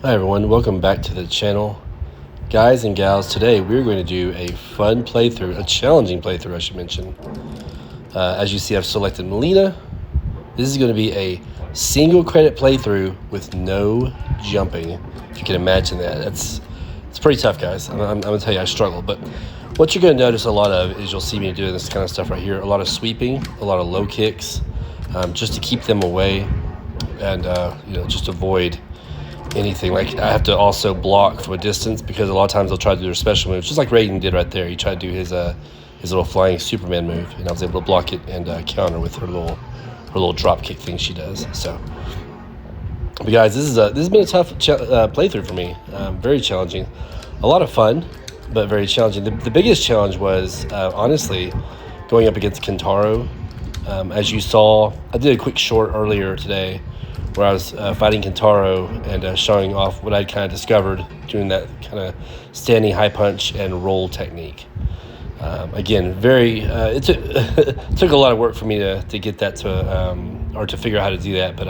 Hi everyone, welcome back to the channel. Guys and gals, today we're going to do a fun playthrough, a challenging playthrough I should mention. As you see, I've selected Mileena. This is going to be a single credit playthrough with no jumping, if you can imagine that. It's pretty tough, guys. I'm going to tell you I struggle, but what you're going to notice a lot of is you'll see me doing this kind of stuff right here. A lot of sweeping, a lot of low kicks, just to keep them away and just avoid anything. Like I have to also block from a distance because a lot of times they'll try to do their special moves, just like Raiden did right there. He tried to do his little flying Superman move, and I was able to block it and counter with her little drop kick thing she does. So, but guys, this has been a tough playthrough for me. Very challenging, a lot of fun, but very challenging. The biggest challenge was honestly going up against Kentaro. As you saw, I did a quick short earlier today where I was fighting Kentaro and showing off what I'd kind of discovered doing that kind of standing high punch and roll technique. Again, it took a lot of work for me to get that to figure out how to do that, but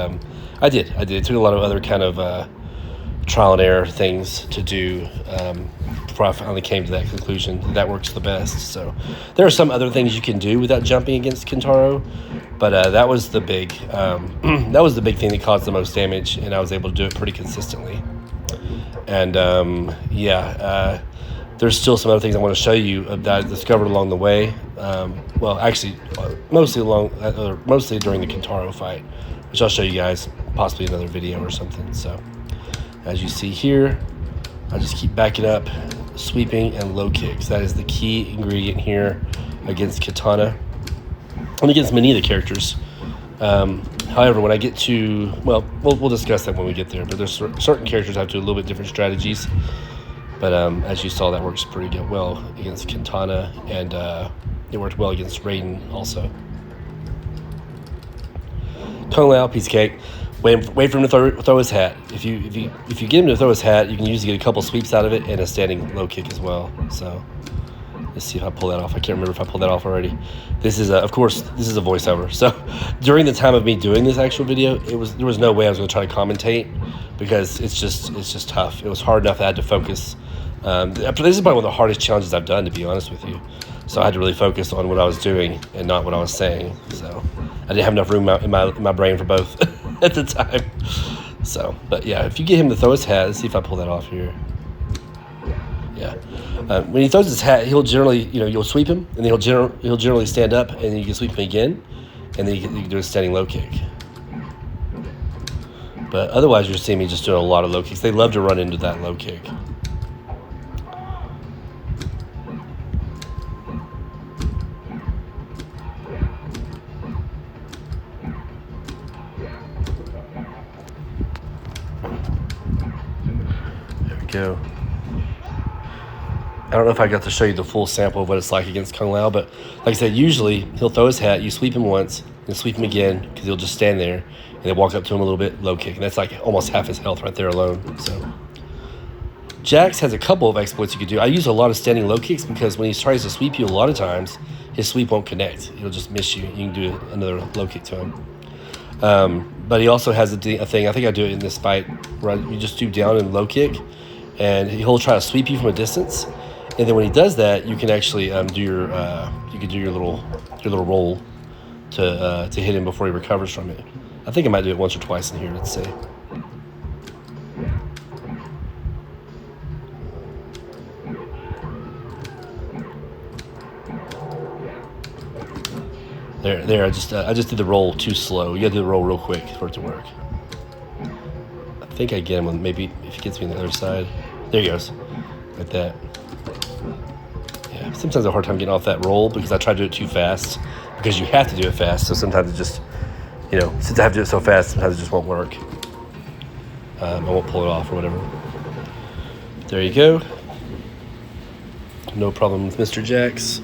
I did. It took a lot of other kind of trial and error things to do before I finally came to that conclusion that works the best. So there are some other things you can do without jumping against Kentaro, but that was the big thing that caused the most damage, and I was able to do it pretty consistently. And there's still some other things I want to show you that I discovered along the way. Well, actually, mostly during the Kentaro fight, which I'll show you guys possibly in another video or something. So as you see here, I just keep backing up, sweeping, and low kicks. That is the key ingredient here against Katana and against many of the characters. However, when I get to, well, we'll discuss that when we get there, but there's certain characters have to do a little bit different strategies. But as you saw, that works pretty well against Katana, and it worked well against Raiden also. Kung Lao, piece of cake. Wait for him to throw his hat. If you get him to throw his hat, you can usually get a couple sweeps out of it and a standing low kick as well. So let's see if I pull that off. I can't remember if I pulled that off already. This is of course this is a voiceover. So during the time of me doing this actual video, there was no way I was going to try to commentate because it's just tough. It was hard enough that I had to focus. This is probably one of the hardest challenges I've done, to be honest with you. So I had to really focus on what I was doing and not what I was saying. So I didn't have enough room in my brain for both at the time. So, but yeah, if you get him to throw his hat, let's see if I pull that off here. Yeah, when he throws his hat, he'll generally, you'll sweep him, and then he'll generally stand up, and then you can sweep him again, and then you can do a standing low kick. But otherwise, you're seeing me just doing a lot of low kicks. They love to run into that low kick. Go. I don't know if I got to show you the full sample of what it's like against Kung Lao, but like I said, usually he'll throw his hat, you sweep him once, and sweep him again, because he'll just stand there, and then walk up to him a little bit, low kick, and that's like almost half his health right there alone. So Jax has a couple of exploits you could do. I use a lot of standing low kicks because when he tries to sweep you, a lot of times his sweep won't connect. He'll just miss you. You can do another low kick to him. But he also has a thing, I think I do it in this fight, where you just do down and low kick, and he'll try to sweep you from a distance, and then when he does that, you can actually do your little roll to hit him before he recovers from it. I think I might do it once or twice in here. Let's see. There. I just did the roll too slow. You gotta do the roll real quick for it to work. I think I get him on, maybe if he gets me on the other side. There he goes. Like that. Yeah, sometimes I have a hard time getting off that roll because I try to do it too fast. Because you have to do it fast, so sometimes it just, since I have to do it so fast, sometimes it just won't work. I won't pull it off or whatever. There you go. No problem with Mr. Jax.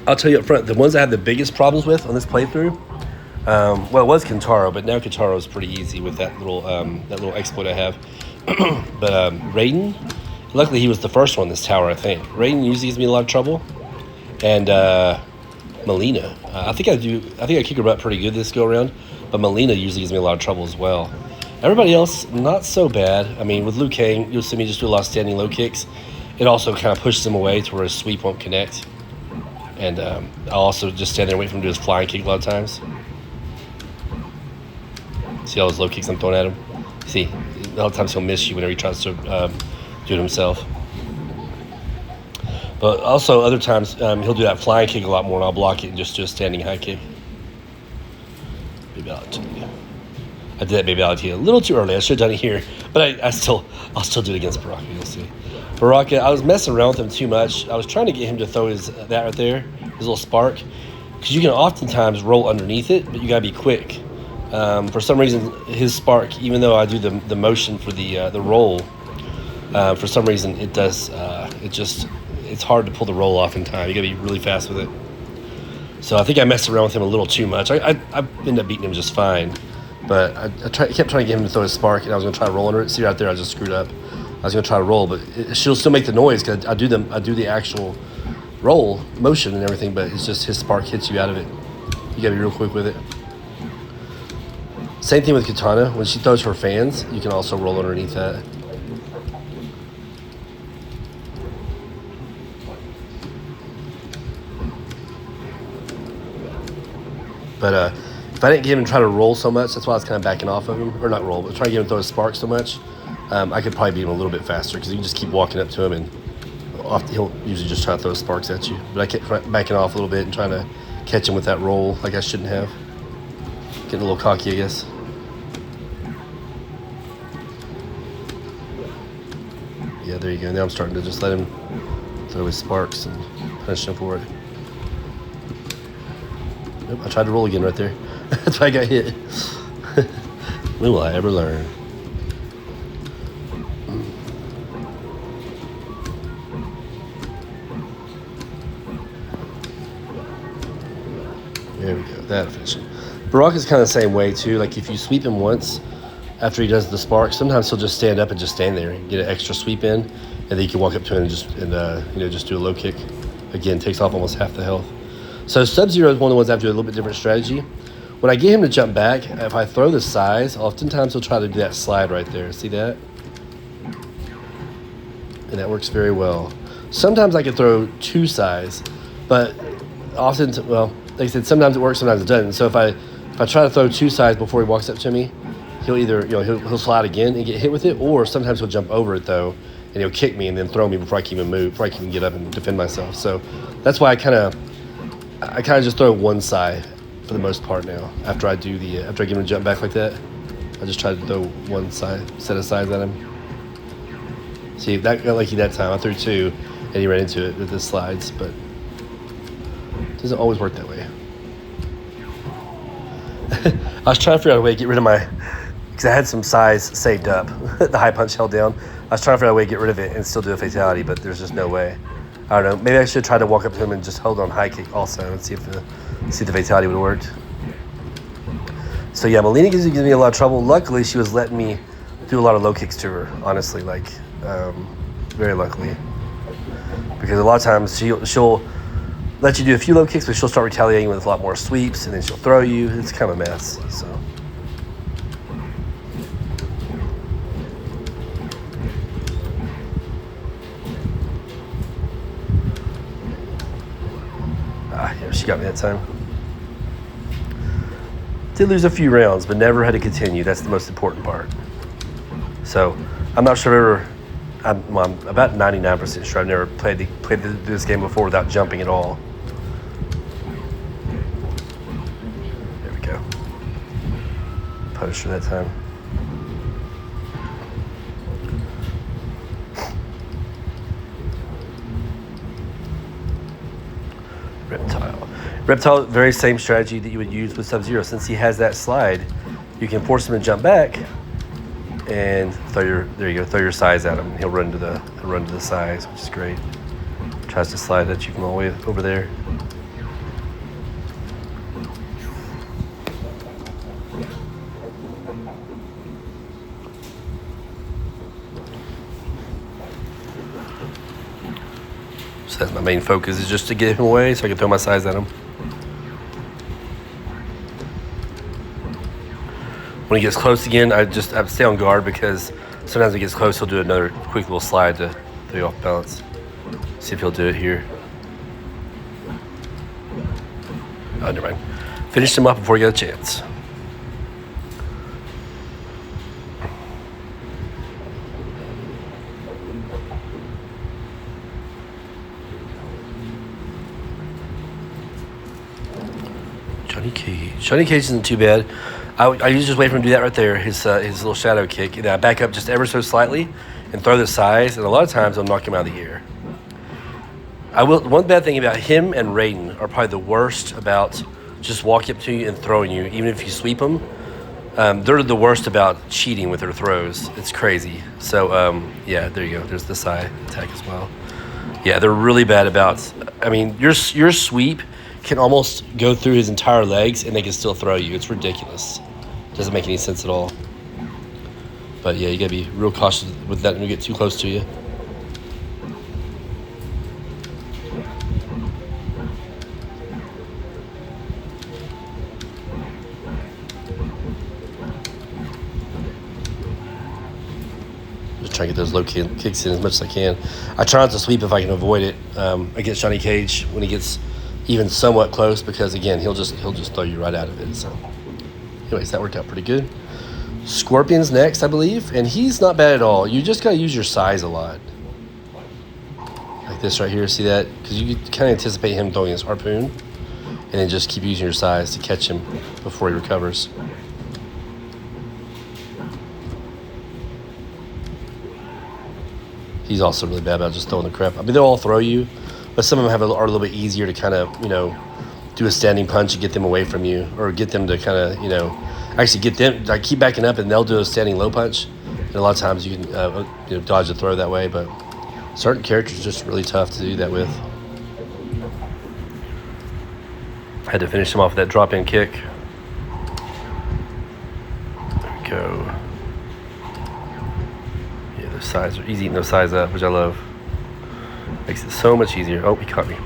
I'll tell you up front, the ones I had the biggest problems with on this playthrough, well, it was Kentaro, but now Kentaro is pretty easy with that little exploit I have. But Raiden, luckily he was the first one in this tower, I think. Raiden usually gives me a lot of trouble, and Mileena. I think I kick her butt pretty good this go around. but Mileena usually gives me a lot of trouble as well. Everybody else, not so bad. I mean, with Liu Kang, you'll see me just do a lot of standing low kicks. It also kind of pushes him away to where his sweep won't connect. And I'll also just stand there and wait for him to do his flying kick a lot of times. See all those low kicks I'm throwing at him? See, a lot of times he'll miss you whenever he tries to do it himself. But also other times he'll do that flying kick a lot more, and I'll block it and just do a standing high kick. Babality. I did that Babality a little too early. I should have done it here, but I'll still do it against Baraka. You'll see. Baraka, I was messing around with him too much. I was trying to get him to throw that right there, his little spark, because you can oftentimes roll underneath it, but you gotta be quick. For some reason, his spark, even though I do the motion for the roll, for some reason it does. It's hard to pull the roll off in time. You gotta be really fast with it. So I think I messed around with him a little too much. I ended up beating him just fine, but I kept trying to get him to throw his spark, and I was gonna try to roll under it. See right there, I just screwed up. I was gonna try to roll, but she'll still make the noise because I do the actual roll motion and everything, but it's just his spark hits you out of it. You gotta be real quick with it. Same thing with Katana. When she throws her fans, you can also roll underneath that. But if I didn't get him to try to roll so much, that's why I was kind of backing off of him. Or not roll, but trying to get him to throw his spark so much, I could probably beat him a little bit faster because you can just keep walking up to him and he'll usually just try to throw sparks at you. But I kept backing off a little bit and trying to catch him with that roll like I shouldn't have. Getting a little cocky, I guess. Yeah, there you go. Now I'm starting to just let him throw his sparks and punish him for it. Nope, I tried to roll again right there. That's why I got hit. When will I ever learn? There we go. That efficient. Baraka's kind of the same way too. Like if you sweep him once after he does the spark, sometimes he'll just stand up and just stand there and get an extra sweep in, and then you can walk up to him and just do a low kick. Again, takes off almost half the health. So Sub-Zero is one of the ones I have to do a little bit different strategy. When I get him to jump back, if I throw the size, oftentimes he'll try to do that slide right there. See that? And that works very well. Sometimes I can throw two size, but often, well, like I said, sometimes it works, sometimes it doesn't. So if I try to throw two sides before he walks up to me, he'll either, he'll slide again and get hit with it, or sometimes he'll jump over it though, and he'll kick me and then throw me before I can even move, before I can even get up and defend myself. So that's why I kind of just throw one side for the most part now. After I get him to jump back like that, I just try to throw one set of sides at him. See, that got lucky that time. I threw two, and he ran into it with the slides, but it doesn't always work that way. I was trying to figure out a way to get rid of because I had some size saved up. The high punch held down. I was trying to figure out a way to get rid of it and still do a fatality, but there's just no way. I don't know. Maybe I should try to walk up to him and just hold on high kick also and see if the fatality would have worked. So yeah, Mileena gives me a lot of trouble. Luckily, she was letting me do a lot of low kicks to her, honestly, very luckily. Because a lot of times she'll let you do a few low kicks, but she'll start retaliating with a lot more sweeps, and then she'll throw you. It's kind of a mess, so. Yeah, she got me that time. Did lose a few rounds, but never had to continue. That's the most important part. So, I'm not sure I'm about 99% sure I've never played this game before without jumping at all. There we go. Punish her that time. Reptile, very same strategy that you would use with Sub-Zero. Since he has that slide, you can force him to jump back and throw your size at him. He'll run to the size, which is great. Tries to slide at you from all the way over there. So that's my main focus, is just to get him away so I can throw my size at him. When he gets close again, I stay on guard because sometimes when he gets close, he'll do another quick little slide to throw you off balance. See if he'll do it here. Oh, never mind. Finished him up before he got a chance. Johnny Cage isn't too bad. I usually just wait for him to do that right there, his little shadow kick. And I back up just ever so slightly and throw the size, and a lot of times I'll knock him out of the air. One bad thing about him and Raiden are probably the worst about just walking up to you and throwing you, even if you sweep them. They're the worst about cheating with their throws. It's crazy. So, yeah, there you go. There's the side attack as well. Yeah, they're really bad about, I mean, your sweep can almost go through his entire legs and they can still throw you. It's ridiculous. Doesn't make any sense at all. But yeah, you gotta be real cautious with that when you get too close to you. Just try to get those low kicks in as much as I can. I try not to sweep if I can avoid it against Johnny Cage when he gets even somewhat close, because again, he'll just throw you right out of it. So anyways, that worked out pretty good. Scorpion's next, I believe, and he's not bad at all. You just gotta use your size a lot, like this right here. See that? Because you kind of anticipate him throwing his harpoon, and then just keep using your size to catch him before he recovers. He's also really bad about just throwing the crap. I mean, they'll all throw you, but some of them are a little bit easier to kind of, do a standing punch and get them away from you, or get them to kind of, actually get them, like, keep backing up and they'll do a standing low punch. And a lot of times you can dodge a throw that way, but certain characters are just really tough to do that with. I had to finish him off with that drop-in kick. There we go. Yeah, those sides, he's eating those sides up, which I love. Makes it so much easier. Oh, he caught me.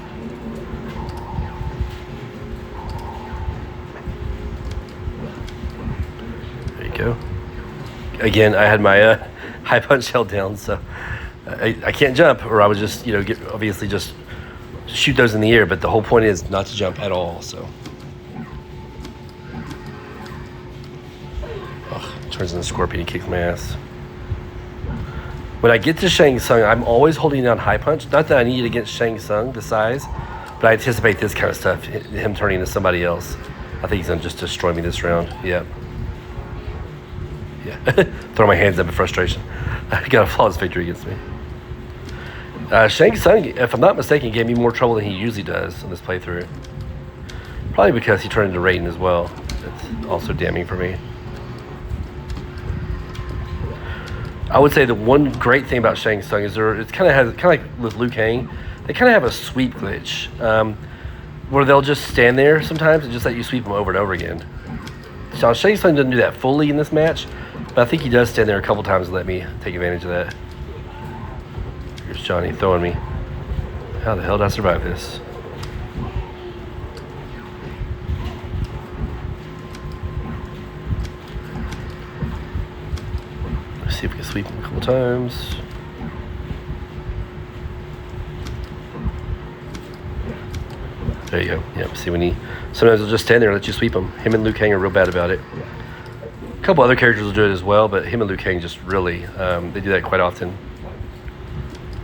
There you go. Again, I had my high punch held down, so I can't jump, or I would just, obviously just shoot those in the air. But the whole point is not to jump at all. So, turns into Scorpion, he kicks my ass. When I get to Shang Tsung, I'm always holding down high punch. Not that I need it against Shang Tsung, the size, but I anticipate this kind of stuff, him turning into somebody else. I think he's going to just destroy me this round. Yep. Yeah. Throw my hands up in frustration. I got a flawless victory against me. Shang Tsung, if I'm not mistaken, gave me more trouble than he usually does in this playthrough. Probably because he turned into Raiden as well. That's also damning for me. I would say the one great thing about Shang Tsung is it's kind of like with Liu Kang, they kind of have a sweep glitch, where they'll just stand there sometimes and just let you sweep them over and over again. So Shang Tsung doesn't do that fully in this match, but I think he does stand there a couple times and let me take advantage of that. Here's Johnny throwing me. How the hell did I survive this? See if we can sweep him a couple times. There you go. Yep. See, sometimes he'll just stand there and let you sweep him. Him and Liu Kang are real bad about it. A couple other characters will do it as well, but him and Liu Kang just really, they do that quite often.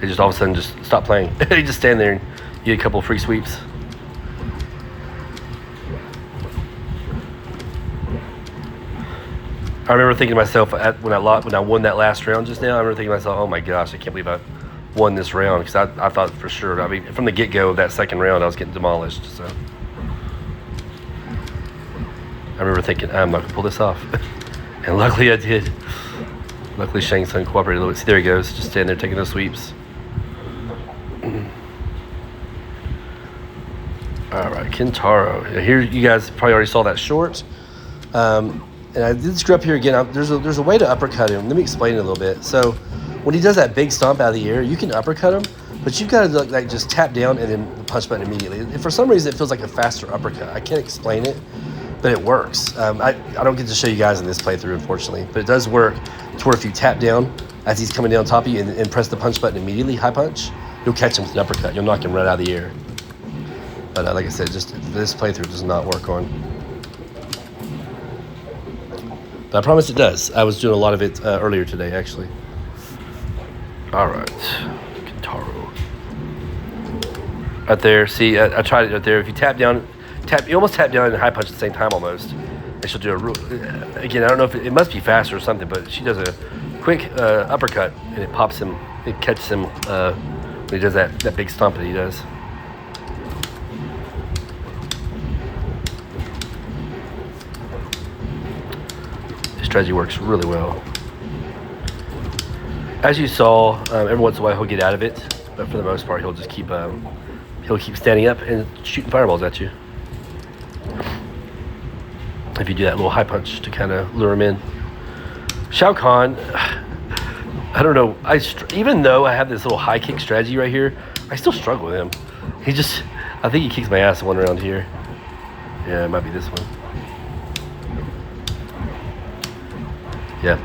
They just all of a sudden just stop playing. They just stand there and you get a couple free sweeps. I remember thinking to myself when I won that last round just now, I remember thinking to myself, oh my gosh, I can't believe I won this round, because I thought for sure, I mean, from the get-go of that second round, I was getting demolished. So I remember thinking, I'm not going to pull this off. And luckily I did. Luckily Shang Tsung cooperated a little bit. See, there he goes, just standing there taking those sweeps. All right, Kintaro. Here, you guys probably already saw that short. And I did screw up here again. There's a way to uppercut him. Let me explain it a little bit. So when he does that big stomp out of the air, you can uppercut him, but you've got to like just tap down and then the punch button immediately. And for some reason, it feels like a faster uppercut. I can't explain it, but it works. I don't get to show you guys in this playthrough, unfortunately, but it does work to where if you tap down as he's coming down top of you and press the punch button immediately, high punch, you'll catch him with an uppercut. You'll knock him right out of the air. But like I said, just this playthrough does not work on. But I promise it does. I was doing a lot of it earlier today, actually. All right, Kintaro. Right there, see, I tried it right there. If you tap down, you almost tap down and high punch at the same time almost. And she'll do a real, again, I don't know if it must be faster or something, but she does a quick uppercut and it pops him, it catches him when he does that big stomp that he does. His strategy works really well. As you saw, every once in a while he'll get out of it, but for the most part he'll just keep standing up and shooting fireballs at you. If you do that little high punch to kind of lure him in. Shao Kahn, I don't know. Even though I have this little high kick strategy right here, I still struggle with him. I think he kicks my ass one around here. Yeah, it might be this one. Yeah.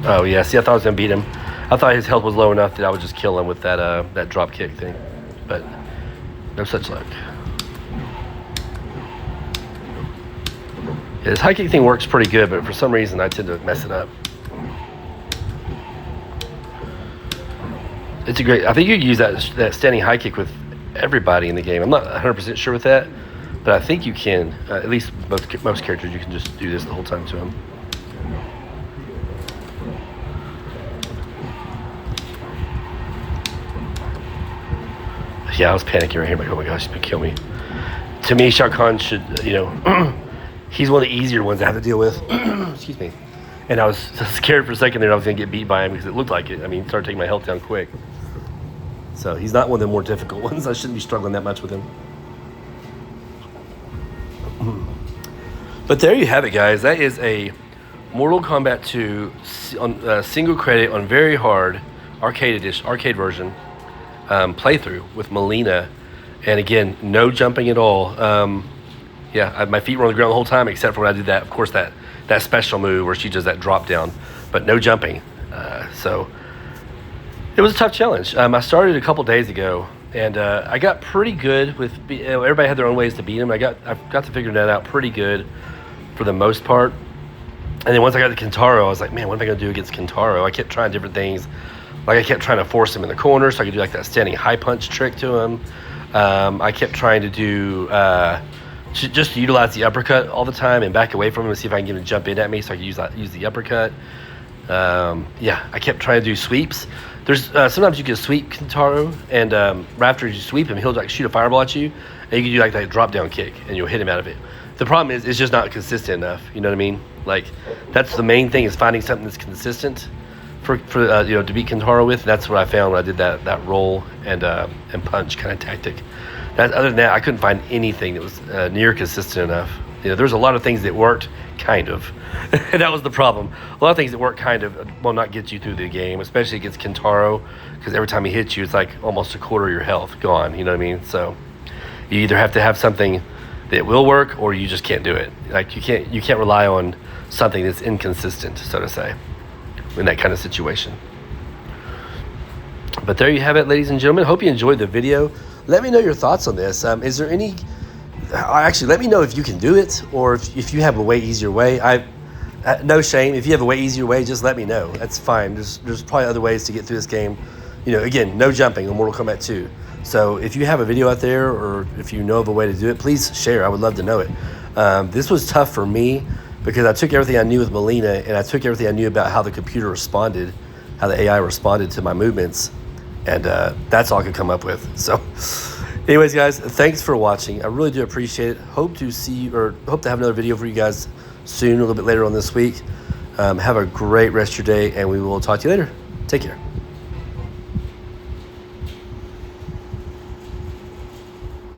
Oh yeah. See, I thought I was gonna beat him. I thought his health was low enough that I would just kill him with that drop kick thing, but no such luck. Yeah, this high kick thing works pretty good, but for some reason I tend to mess it up. It's a great. I think you can use that standing high kick with everybody in the game. I'm not 100% sure with that, but I think you can. At least most characters, you can just do this the whole time to them. Yeah, I was panicking right here. Like, oh my gosh, he's gonna kill me. To me, Shao Kahn should, he's one of the easier ones I have to deal with. Excuse me. And I was scared for a second there I was gonna get beat by him because it looked like it. I mean, he started taking my health down quick. So he's not one of the more difficult ones. I shouldn't be struggling that much with him. But there you have it, guys. That is a Mortal Kombat 2 on single credit on very hard arcade version. Playthrough with Mileena, and again, no jumping at all. My feet were on the ground the whole time except for when I did that, of course, that special move where she does that drop down, but no jumping. So it was a tough challenge. I started a couple days ago, and I got pretty good with. Everybody had their own ways to beat him. I got to figure that out pretty good for the most part. And then once I got to Kintaro, I was like, man, what am I gonna do against Kintaro? I kept trying different things. Like I kept trying to force him in the corner so I could do like that standing high punch trick to him. I kept trying to do just to utilize the uppercut all the time and back away from him and see if I can get him to jump in at me so I could use the uppercut. I kept trying to do sweeps. There's sometimes you can sweep Kintaro, and right after you sweep him, he'll like shoot a fireball at you, and you can do like that drop down kick, and you'll hit him out of it. The problem is it's just not consistent enough. You know what I mean? Like that's the main thing, is finding something that's consistent for to beat Kintaro with. That's what I found when I did that roll and punch kind of tactic. Other than that, I couldn't find anything that was near consistent enough. There's a lot of things that worked, kind of. And that was the problem. A lot of things that work kind of will not get you through the game, especially against Kintaro, because every time he hits you, it's like almost a quarter of your health gone. You know what I mean? So you either have to have something that will work, or you just can't do it. Like you can't rely on something that's inconsistent, so to say, in that kind of situation. But there you have it, ladies and gentlemen. Hope you enjoyed the video. Let me know your thoughts on this. Is there any... Actually, let me know if you can do it, or if you have a way easier way. No shame. If you have a way easier way, just let me know. That's fine. There's probably other ways to get through this game. Again, no jumping on Mortal Kombat 2. So if you have a video out there, or if you know of a way to do it, please share. I would love to know it. This was tough for me because I took everything I knew with Mileena, and I took everything I knew about how the computer responded, how the AI responded to my movements, and that's all I could come up with. So anyways, guys, thanks for watching. I really do appreciate it. Hope to have another video for you guys soon, a little bit later on this week. Have a great rest of your day, and we will talk to you later. Take care.